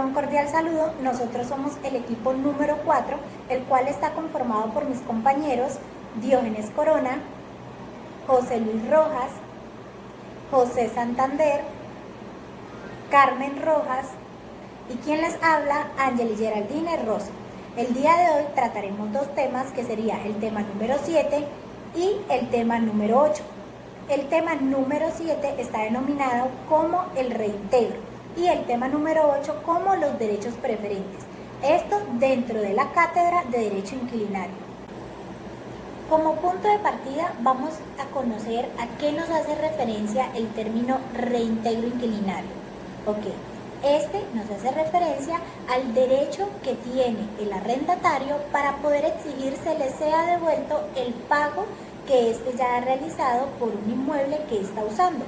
un cordial saludo. Nosotros somos el equipo número 4, el cual está conformado por mis compañeros Diógenes Corona, José Luis Rojas, José Santander, Carmen Rojas y quien les habla, Ángel Geraldine Rosa. El día de hoy trataremos dos temas, que sería el tema número 7 y el tema número 8. El tema número 7 está denominado como el reintegro y el tema número 8 como los derechos preferentes. Esto dentro de la cátedra de Derecho Inquilinario. Como punto de partida vamos a conocer a qué nos hace referencia el término reintegro inquilinario. Este nos hace referencia al derecho que tiene el arrendatario para poder exigir se le sea devuelto el pago que éste ya ha realizado por un inmueble que está usando.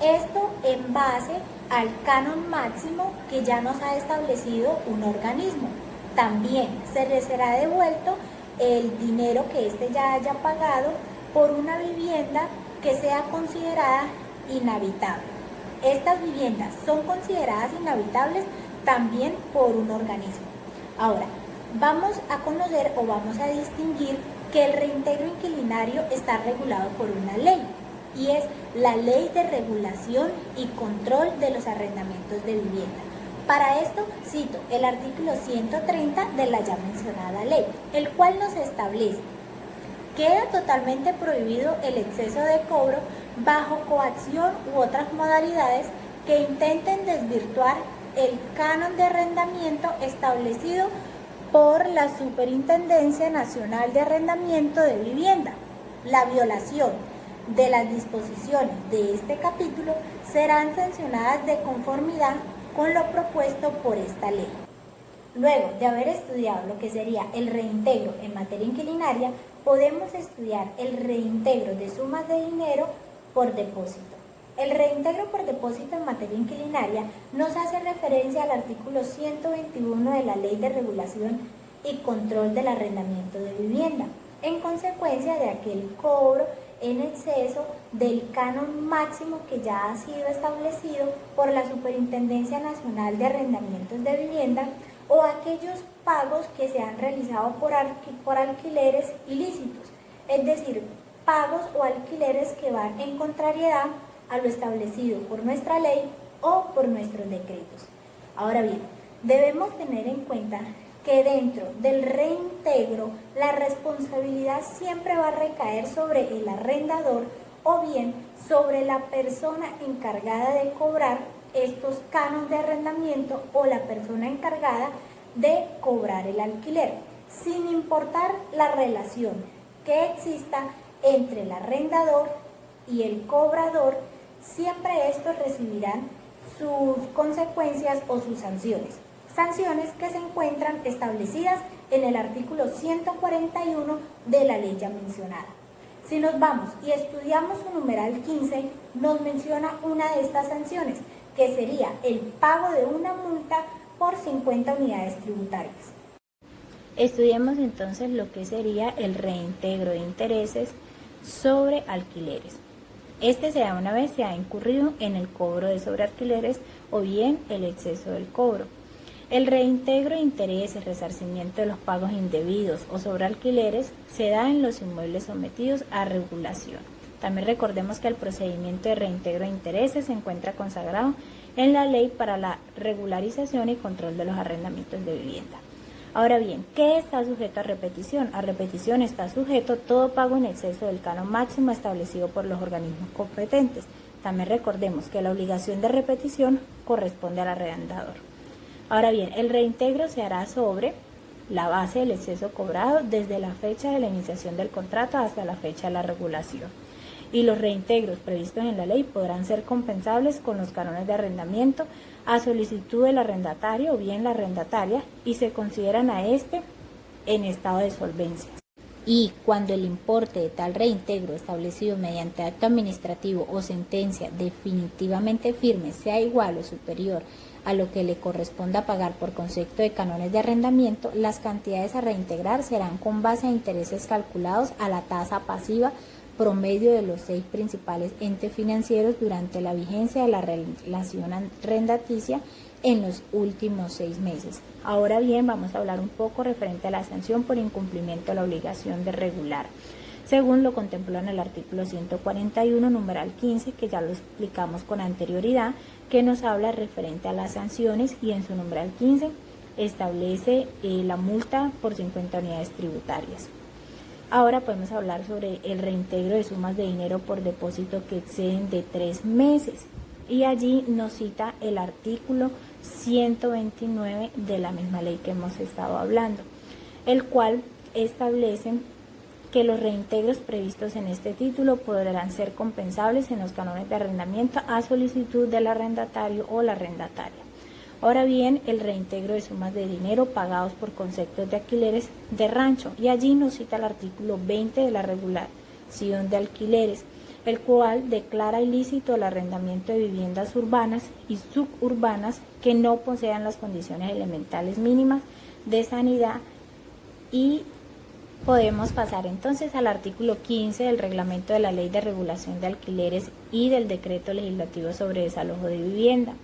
Esto en base al canon máximo que ya nos ha establecido un organismo. También se le será devuelto el dinero que éste ya haya pagado por una vivienda que sea considerada inhabitable. Estas viviendas son consideradas inhabitables también por un organismo. Ahora, vamos a conocer o vamos a distinguir que el reintegro inquilinario está regulado por una ley, y es la Ley de Regulación y Control de los Arrendamientos de Vivienda. Para esto cito el artículo 130 de la ya mencionada ley, el cual nos establece: queda totalmente prohibido el exceso de cobro bajo coacción u otras modalidades que intenten desvirtuar el canon de arrendamiento establecido por la Superintendencia Nacional de Arrendamiento de Vivienda. La violación de las disposiciones de este capítulo serán sancionadas de conformidad con lo propuesto por esta ley. Luego de haber estudiado lo que sería el reintegro en materia inquilinaria, podemos estudiar el reintegro de sumas de dinero por depósito. El reintegro por depósito en materia inquilinaria nos hace referencia al artículo 121 de la Ley de Regulación y Control del Arrendamiento de Vivienda, en consecuencia de aquel cobro en exceso del canon máximo que ya ha sido establecido por la Superintendencia Nacional de Arrendamientos de Vivienda, o aquellos pagos que se han realizado por alquileres ilícitos, es decir, pagos o alquileres que van en contrariedad a lo establecido por nuestra ley o por nuestros decretos. Ahora bien, debemos tener en cuenta que dentro del reintegro la responsabilidad siempre va a recaer sobre el arrendador o bien sobre la persona encargada de cobrar estos canos de arrendamiento o la persona encargada de cobrar el alquiler, sin importar la relación que exista entre el arrendador y el cobrador. Siempre estos recibirán sus consecuencias o sus sanciones que se encuentran establecidas en el artículo 141 de la ley ya mencionada. Si nos vamos y estudiamos su numeral 15, nos menciona una de estas sanciones, que sería el pago de una multa por 50 unidades tributarias. Estudiemos entonces lo que sería el reintegro de intereses sobre alquileres. Este se da una vez se ha incurrido en el cobro de sobrealquileres o bien el exceso del cobro. El reintegro de intereses, resarcimiento de los pagos indebidos o sobrealquileres se da en los inmuebles sometidos a regulación. También recordemos que el procedimiento de reintegro de intereses se encuentra consagrado en la Ley para la Regularización y Control de los Arrendamientos de Vivienda. Ahora bien, ¿qué está sujeto a repetición? A repetición está sujeto todo pago en exceso del canon máximo establecido por los organismos competentes. También recordemos que la obligación de repetición corresponde al arrendador. Ahora bien, el reintegro se hará sobre la base del exceso cobrado desde la fecha de la iniciación del contrato hasta la fecha de la regulación. Y los reintegros previstos en la ley podrán ser compensables con los cánones de arrendamiento a solicitud del arrendatario o bien la arrendataria, y se consideran a este en estado de solvencia. Y cuando el importe de tal reintegro establecido mediante acto administrativo o sentencia definitivamente firme sea igual o superior a lo que le corresponda pagar por concepto de cánones de arrendamiento, las cantidades a reintegrar serán con base a intereses calculados a la tasa pasiva promedio de los 6 principales entes financieros durante la vigencia de la relación arrendaticia en los últimos 6 meses. Ahora bien, vamos a hablar un poco referente a la sanción por incumplimiento de la obligación de regular, según lo contempló en el artículo 141, numeral 15, que ya lo explicamos con anterioridad, que nos habla referente a las sanciones, y en su numeral 15 establece la multa por 50 unidades tributarias. Ahora podemos hablar sobre el reintegro de sumas de dinero por depósito que exceden de 3 meses. Y allí nos cita el artículo 129 de la misma ley que hemos estado hablando, el cual establece que los reintegros previstos en este título podrán ser compensables en los cánones de arrendamiento a solicitud del arrendatario o la arrendataria. Ahora bien, el reintegro de sumas de dinero pagados por conceptos de alquileres de rancho, y allí nos cita el artículo 20 de la regulación de alquileres, el cual declara ilícito el arrendamiento de viviendas urbanas y suburbanas que no posean las condiciones elementales mínimas de sanidad. Y podemos pasar entonces al artículo 15 del reglamento de la Ley de Regulación de Alquileres y del Decreto Legislativo sobre Desalojo de Vivienda,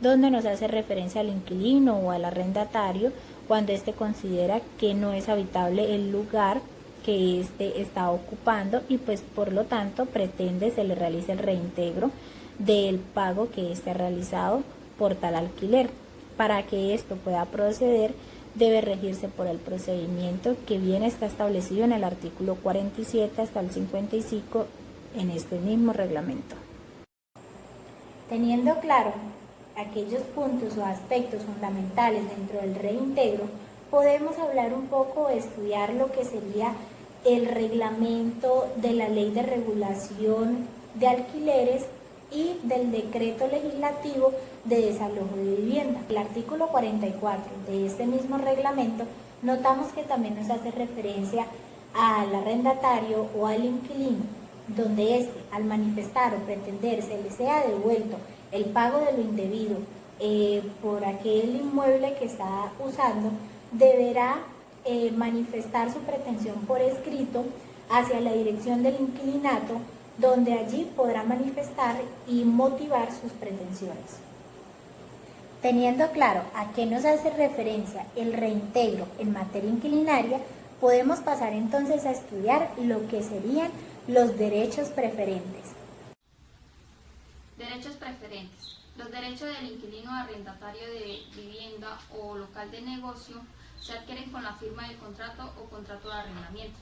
donde nos hace referencia al inquilino o al arrendatario cuando éste considera que no es habitable el lugar que éste está ocupando y pues por lo tanto pretende se le realice el reintegro del pago que éste ha realizado por tal alquiler. Para que esto pueda proceder, debe regirse por el procedimiento que bien está establecido en el artículo 47 hasta el 55 en este mismo reglamento. Teniendo claro aquellos puntos o aspectos fundamentales dentro del reintegro, podemos hablar un poco o estudiar lo que sería el reglamento de la Ley de Regulación de Alquileres y del Decreto Legislativo de Desalojo de Vivienda. El artículo 44 de este mismo reglamento notamos que también nos hace referencia al arrendatario o al inquilino, donde éste, al manifestar o pretender se le sea devuelto el pago de lo indebido por aquel inmueble que está usando, deberá manifestar su pretensión por escrito hacia la dirección del inquilinato, donde allí podrá manifestar y motivar sus pretensiones. Teniendo claro a qué nos hace referencia el reintegro en materia inquilinaria, podemos pasar entonces a estudiar lo que serían los derechos preferentes. Derechos preferentes. Los derechos del inquilino arrendatario de vivienda o local de negocio se adquieren con la firma del contrato o contrato de arrendamiento,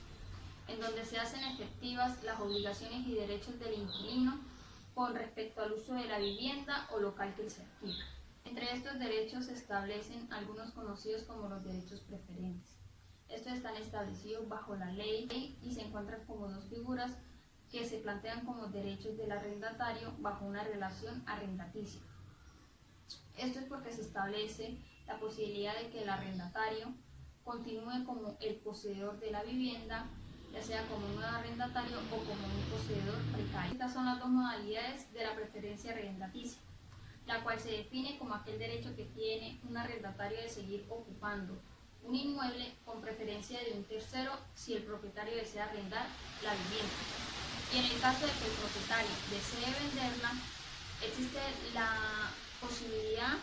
en donde se hacen efectivas las obligaciones y derechos del inquilino con respecto al uso de la vivienda o local que se adquiera. Entre estos derechos se establecen algunos conocidos como los derechos preferentes. Estos están establecidos bajo la ley y se encuentran como dos figuras que se plantean como derechos del arrendatario bajo una relación arrendaticia. Esto es porque se establece la posibilidad de que el arrendatario continúe como el poseedor de la vivienda, ya sea como un nuevo arrendatario o como un poseedor precario. Estas son las dos modalidades de la preferencia arrendaticia, la cual se define como aquel derecho que tiene un arrendatario de seguir ocupando un inmueble con preferencia de un tercero si el propietario desea arrendar la vivienda. Y en el caso de que el propietario desee venderla, existe la posibilidad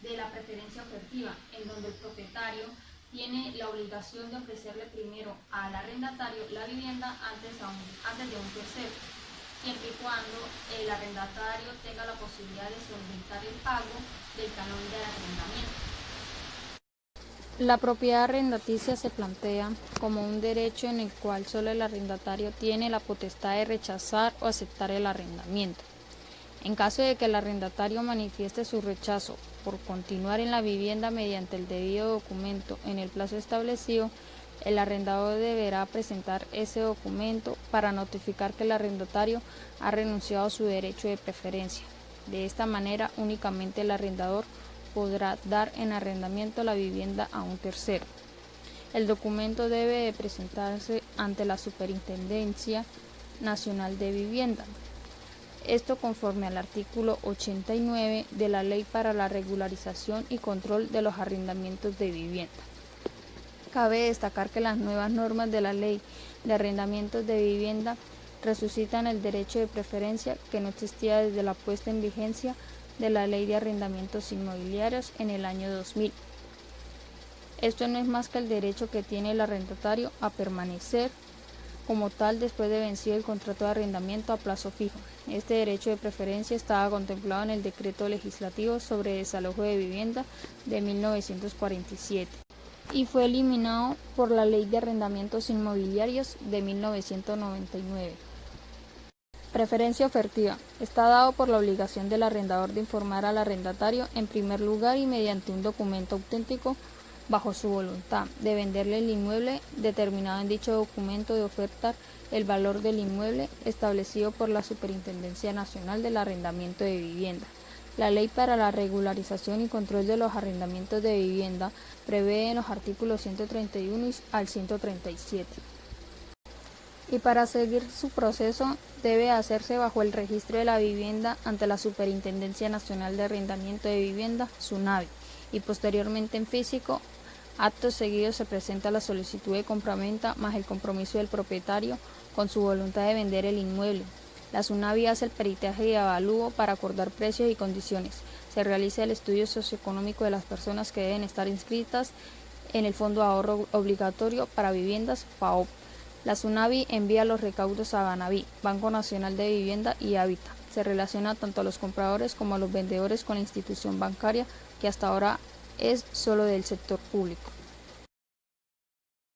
de la preferencia objetiva, en donde el propietario tiene la obligación de ofrecerle primero al arrendatario la vivienda antes de un tercero, siempre y cuando el arrendatario tenga la posibilidad de solventar el pago del canon de arrendamiento. La propiedad arrendaticia se plantea como un derecho en el cual solo el arrendatario tiene la potestad de rechazar o aceptar el arrendamiento. En caso de que el arrendatario manifieste su rechazo por continuar en la vivienda mediante el debido documento en el plazo establecido, el arrendador deberá presentar ese documento para notificar que el arrendatario ha renunciado a su derecho de preferencia. De esta manera, únicamente el arrendador podrá dar en arrendamiento la vivienda a un tercero. El documento debe de presentarse ante la Superintendencia Nacional de Vivienda. Esto conforme al artículo 89 de la Ley para la Regularización y Control de los Arrendamientos de Vivienda. Cabe destacar que las nuevas normas de la Ley de Arrendamientos de Vivienda resucitan el derecho de preferencia que no existía desde la puesta en vigencia de la Ley de Arrendamientos Inmobiliarios en el año 2000. Esto no es más que el derecho que tiene el arrendatario a permanecer como tal después de vencido el contrato de arrendamiento a plazo fijo. Este derecho de preferencia estaba contemplado en el Decreto Legislativo sobre Desalojo de Vivienda de 1947 y fue eliminado por la Ley de Arrendamientos Inmobiliarios de 1999. Preferencia ofertiva. Está dado por la obligación del arrendador de informar al arrendatario en primer lugar y mediante un documento auténtico bajo su voluntad, de venderle el inmueble, determinado en dicho documento de ofertar el valor del inmueble establecido por la Superintendencia Nacional del Arrendamiento de Vivienda. La Ley para la Regularización y Control de los Arrendamientos de Vivienda prevé en los artículos 131 al 137. Y para seguir su proceso debe hacerse bajo el registro de la vivienda ante la Superintendencia Nacional de Arrendamiento de Vivienda, SUNAVI, y posteriormente en físico. Acto seguido se presenta la solicitud de compraventa más el compromiso del propietario con su voluntad de vender el inmueble. La SUNAVI hace el peritaje y avalúo para acordar precios y condiciones. Se realiza el estudio socioeconómico de las personas que deben estar inscritas en el Fondo de Ahorro Obligatorio para Viviendas, FAOP. La SUNAVI envía los recaudos a Banaví, Banco Nacional de Vivienda y Hábitat. Se relaciona tanto a los compradores como a los vendedores con la institución bancaria, que hasta ahora es solo del sector público.